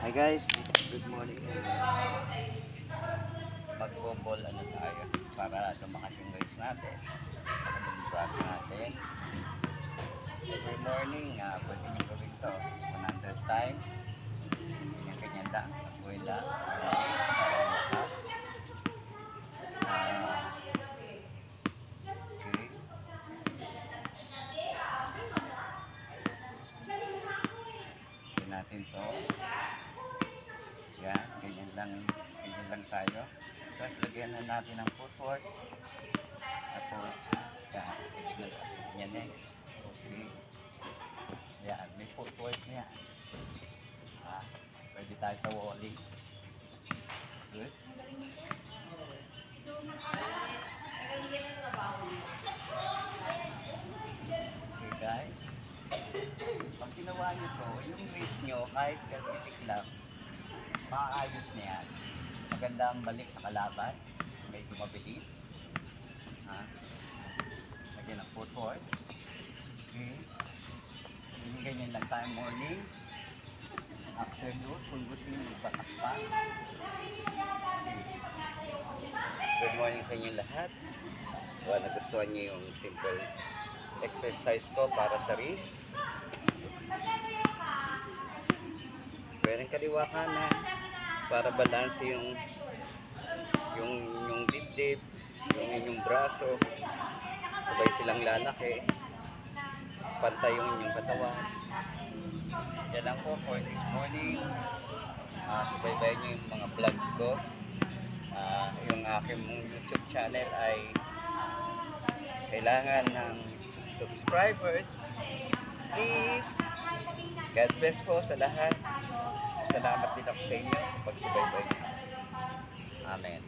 Hi guys, good morning. Mag-bobol tayo para lumakas yung guys natin. Para yung braso natin. Every morning, pwede nyo gawin to 100 times. Ganyan lang, sa kuwela. Natin to. Yan, ganyan lang tayo. Tapos lagyan na natin ng footwork. Tapos, yan eh. Okay. Yan, may footwork niya. Pwede tayo sa walling. Good. Okay guys. Pag ginawa nyo to, yung wrist nyo, kahit kalpitik lang, maayos na yan. Maganda ang balik sa kalaban. Medyo mabilis. Lagyan ng footwork. Okay. Yung ganyan lang tayo morning. Afternoon, kung gusto nyo magbatak pa. Good morning sa inyo lahat. Nagustuhan nyo yung simple exercise ko para sa wrist. Pwedeng kaliwa kanan para balanse yung dibdib, yung inyong braso, sabay silang lalaki, pantay yung inyong katawan. Yan lang po for this morning. Subaybayan nyo yung mga vlog ko. Yung aking YouTube channel ay kailangan ng subscribers. Please, God bless po sa lahat. Salamat din ako sa inyo sa pagsubaybay. Amen.